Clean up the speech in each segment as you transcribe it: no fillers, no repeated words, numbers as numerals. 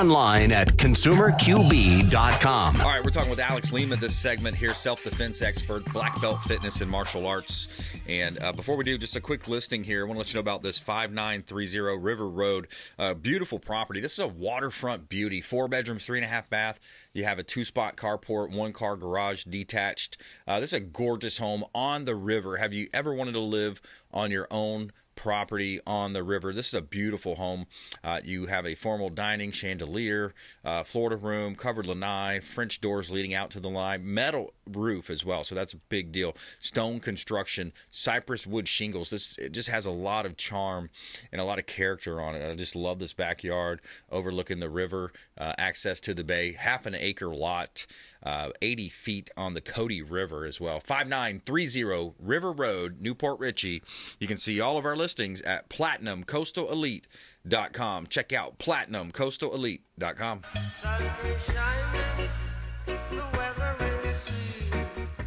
online at consumerqb.com. All right, we're talking with Alex Lima this segment here, self-defense expert, black belt fitness and martial arts. And before we do, just a quick listing here. I want to let you know about this 5930 River Road. Beautiful property. This is a waterfront beauty. 4 bedrooms, 3.5 bath. You have a 2-spot carport, 1-car garage detached. This is a gorgeous home on the river. Have you ever wanted to live on your own property on the river? This is a beautiful home. You have a formal dining chandelier, Florida room, covered lanai, French doors leading out to the line, metal roof as well, so that's a big deal. Stone construction, cypress wood shingles. It just has a lot of charm and a lot of character on it. I just love this backyard overlooking the river, access to the bay, half an acre lot, 80 feet on the Cody River as well. 5930 River Road, Newport Richey. You can see all of our listings at platinumcoastalelite.com. Check out platinumcoastalelite.com.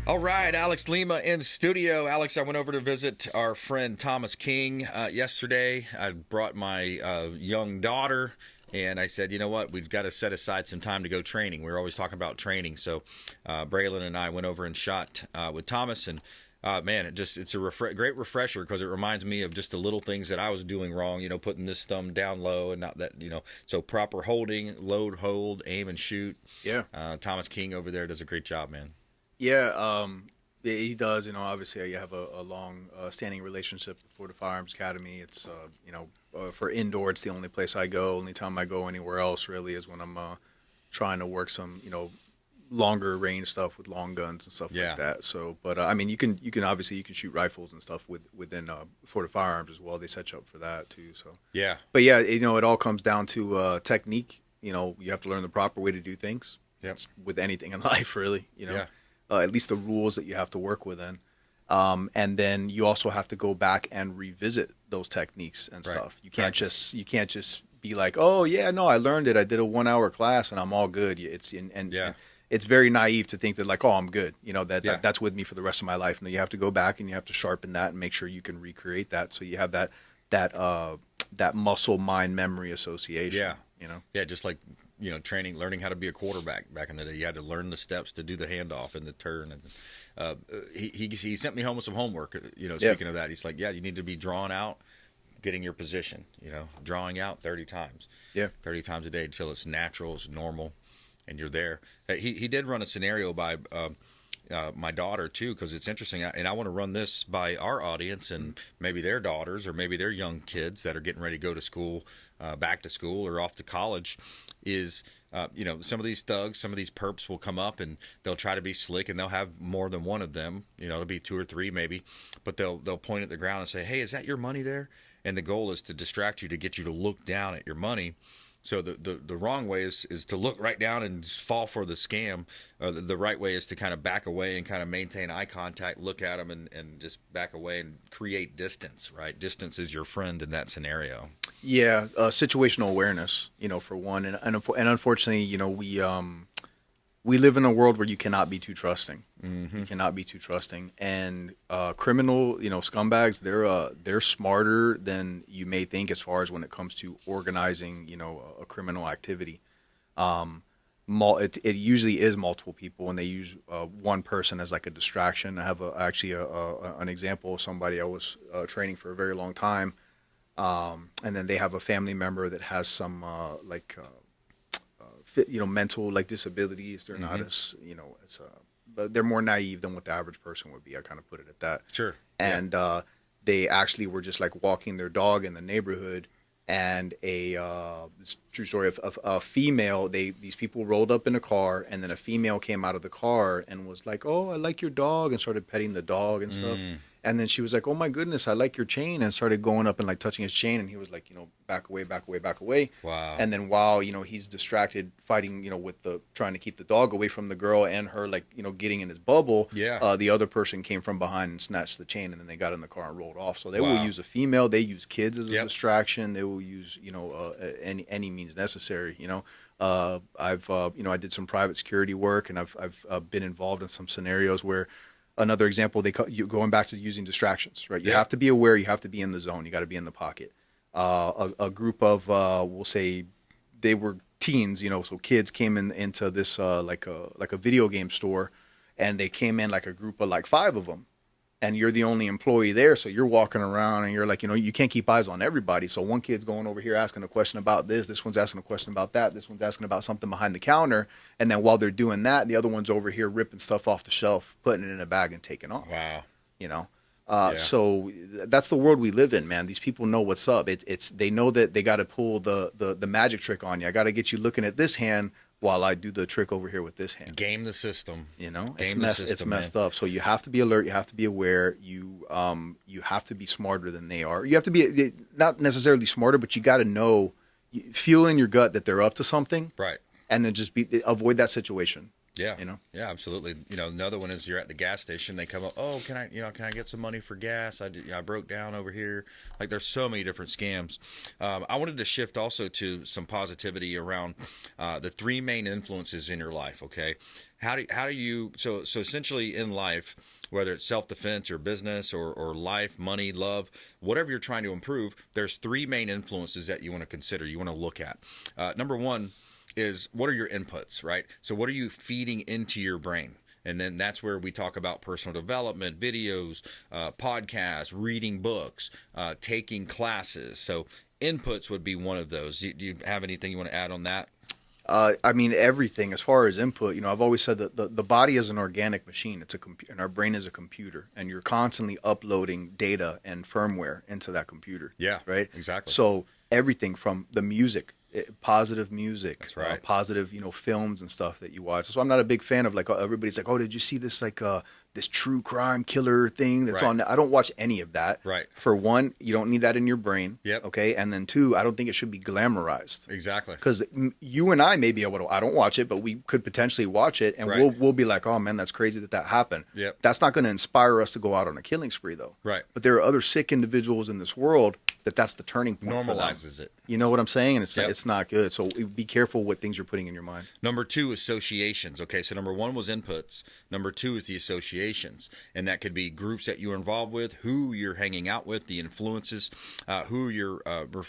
All right, Alex Lima in studio. Alex, I went over to visit our friend Thomas King yesterday. I brought my young daughter, and I said, you know what, we've got to set aside some time to go training. We're always talking about training. So Braylon and I went over and shot with Thomas, and man, it's a great refresher because it reminds me of just the little things that I was doing wrong, you know, putting this thumb down low and not that, you know, so proper holding, load, hold, aim, and shoot. Yeah. Thomas King over there does a great job, man. Yeah, he does. You know, obviously, you have a long standing relationship for the Firearms Academy. It's, you know, for indoor, it's the only place I go. Only time I go anywhere else really is when I'm trying to work some, you know, longer range stuff with long guns and stuff like that. So, but I mean, you can obviously shoot rifles and stuff within Florida Firearms as well. They set you up for that too. So yeah, but yeah, you know, it all comes down to technique. You know, you have to learn the proper way to do things. Yep. With anything in life, really. You know. Yeah. At least the rules that you have to work within. And then you also have to go back and revisit those techniques and stuff. You can't just be like, oh yeah, no, I learned it. I did a 1-hour class and I'm all good. It's very naive to think that like, oh, I'm good. You know, that's with me for the rest of my life. No, you have to go back and you have to sharpen that and make sure you can recreate that. So you have that muscle mind memory association. Yeah. You know? Yeah. Just like, you know, learning how to be a quarterback back in the day. You had to learn the steps to do the handoff and the turn. And he sent me home with some homework. You know, speaking of that, he's like, yeah, you need to be drawn out, getting your position. You know, drawing out 30 times. Yeah, 30 times a day until it's natural, it's normal, and you're there. He did run a scenario by my daughter too, because it's interesting, and I want to run this by our audience and maybe their daughters or maybe their young kids that are getting ready to go to school, back to school or off to college. Is you know, some of these thugs, some of these perps will come up and they'll try to be slick, and they'll have more than one of them. You know, it'll be 2 or 3 maybe, but they'll point at the ground and say, "Hey, is that your money there?" And the goal is to distract you, to get you to look down at your money. So the wrong way is to look right down and fall for the scam. The right way is to kind of back away and kind of maintain eye contact, look at them, and just back away and create distance, right? Distance is your friend in that scenario. Yeah, situational awareness, you know, for one. And unfortunately, you know, we live in a world where you cannot be too trusting. Mm-hmm. You cannot be too trusting. And criminal, you know, scumbags, they're smarter than you may think as far as when it comes to organizing, you know, a criminal activity. It usually is multiple people, and they use one person as like a distraction. I have an example of somebody I was training for a very long time. And then they have a family member that has some mental like disabilities. They're not as, you know, but they're more naive than what the average person would be. I kind of put it at that. Sure. And they actually were just like walking their dog in the neighborhood, and this true story of a female. These people rolled up in a car, and then a female came out of the car and was like, "Oh, I like your dog," and started petting the dog and stuff. And then she was like, "Oh my goodness, I like your chain," and started going up and like touching his chain. And he was like, you know, back away, back away, back away. Wow. And then while, you know, he's distracted fighting, you know, with trying to keep the dog away from the girl and her, like, you know, getting in his bubble. Yeah. The other person came from behind and snatched the chain, and then they got in the car and rolled off. So they will use a female. They use kids as a distraction. They will use, you know, any means necessary. You know, I did some private security work, and I've been involved in some scenarios where. Another example, going back to using distractions, right? You have to be aware. You have to be in the zone. You got to be in the pocket. A group of, we'll say, they were teens, so kids came into this like a video game store, and they came in like a group of like 5 of them, and you're the only employee there, so you're walking around and you're like, you can't keep eyes on everybody. So one kid's going over here asking a question about this one's asking a question about that, this one's asking about something behind the counter, and then while they're doing that, the other one's over here ripping stuff off the shelf, putting it in a bag and taking off. Wow. So that's the world we live in, man. These people know what's up. They know that they got to pull the magic trick on you. I got to get you looking at this hand while I do the trick over here with this hand. Game the system. It's messed up. So you have to be alert. You have to be aware. You have to be smarter than they are. You have to be not necessarily smarter, but you got to know, feel in your gut that they're up to something, right? And then just avoid that situation. Yeah. Yeah, absolutely. Another one is you're at the gas station. They come up, oh, can I get some money for gas? I broke down over here. Like, there's so many different scams. I wanted to shift also to some positivity around the 3 main influences in your life. Okay. How do you, so essentially in life, whether it's self-defense or business or life, money, love, whatever you're trying to improve, there's 3 main influences that you want to consider, you want to look at. Number 1 is, what are your inputs, right? So what are you feeding into your brain? And then that's where we talk about personal development, videos, podcasts, reading books, taking classes. So inputs would be one of those. Do you have anything you want to add on that? I mean, everything as far as input. I've always said that the body is an organic machine. It's and our brain is a computer, and you're constantly uploading data and firmware into that computer. Yeah, right. Exactly. So everything from the music, positive music, that's right. Positive, films and stuff that you watch. So I'm not a big fan of like everybody's like, oh, did you see this this true crime killer thing that's on? I don't watch any of that. Right. For one, you don't need that in your brain. Yep. Okay. And then 2, I don't think it should be glamorized. Exactly. Because you and I may be able to. I don't watch it, but we could potentially watch it, and we'll be like, oh man, that's crazy that happened. Yep. That's not going to inspire us to go out on a killing spree, though. Right. But there are other sick individuals in this world that's the turning point. Normalizes it. You know what I'm saying? And it's not good. So be careful what things you're putting in your mind. Number 2, associations. Okay, so number 1 was inputs. Number 2 is the associations. And that could be groups that you're involved with, who you're hanging out with, the influences, who you're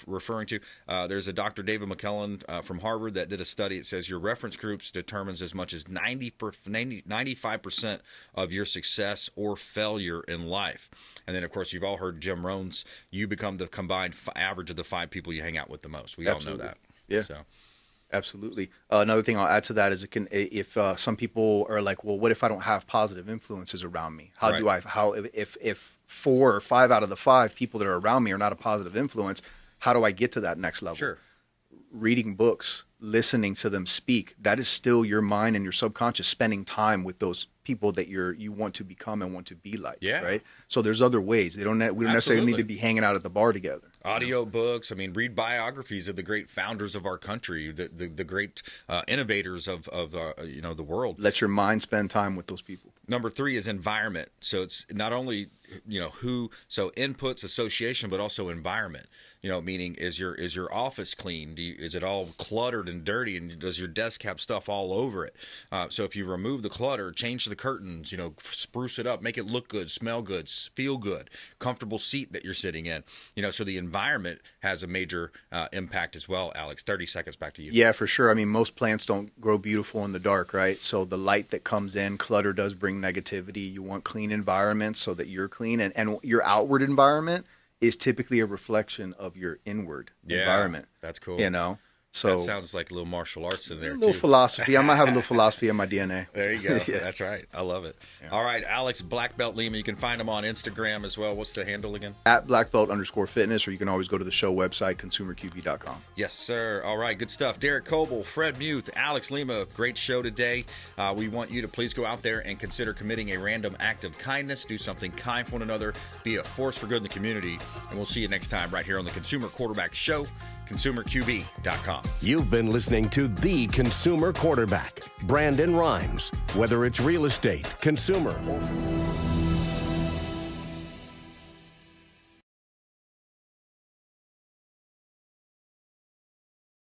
referring to. There's a Dr. David McKellen from Harvard that did a study. It says your reference groups determines as much as 95% of your success or failure in life. And then, of course, you've all heard Jim Rohn's, you become the combined average of the 5 people you hang out with the most. We Absolutely. all know that. Yeah. So. Absolutely. Another thing I'll add to that is if some people are like, well, what if I don't have positive influences around me? If 4 or 5 out of the 5 people that are around me are not a positive influence, how do I get to that next level? Sure. Reading books, listening to them speak, that is still your mind and your subconscious spending time with those people that you want to become and want to be like. Yeah. Right. So there's other ways. We don't necessarily need to be hanging out at the bar together. Audio books. I mean, read biographies of the great founders of our country, the great innovators of the world. Let your mind spend time with those people. Number 3 is environment. So it's not only so inputs, association, but also environment. Meaning is your office clean? Is it all cluttered and dirty? And does your desk have stuff all over it? So if you remove the clutter, change the curtains, spruce it up, make it look good, smell good, feel good, comfortable seat that you're sitting in. So the environment has a major impact as well. Alex, 30 seconds back to you. Yeah, for sure. I mean, most plants don't grow beautiful in the dark, right? So the light that comes in, clutter does bring negativity. You want clean environments so that you're clean, and your outward environment is typically a reflection of your inward environment. That's cool. So that sounds like a little martial arts in there, a little philosophy. I might have a little philosophy in my DNA. There you go. Yeah. That's right. I love it. Yeah. All right, Alex, BlackBelt Lima. You can find him on Instagram as well. What's the handle again? At BlackBelt_fitness, or you can always go to the show website, consumerqb.com. Yes, sir. All right, good stuff. Derek Coble, Fred Muth, Alex Lima, great show today. We want you to please go out there and consider committing a random act of kindness. Do something kind for one another. Be a force for good in the community. And we'll see you next time right here on the Consumer Quarterback Show, consumerqb.com. You've been listening to The Consumer Quarterback, Brandon Rhymes. Whether it's real estate, consumer, or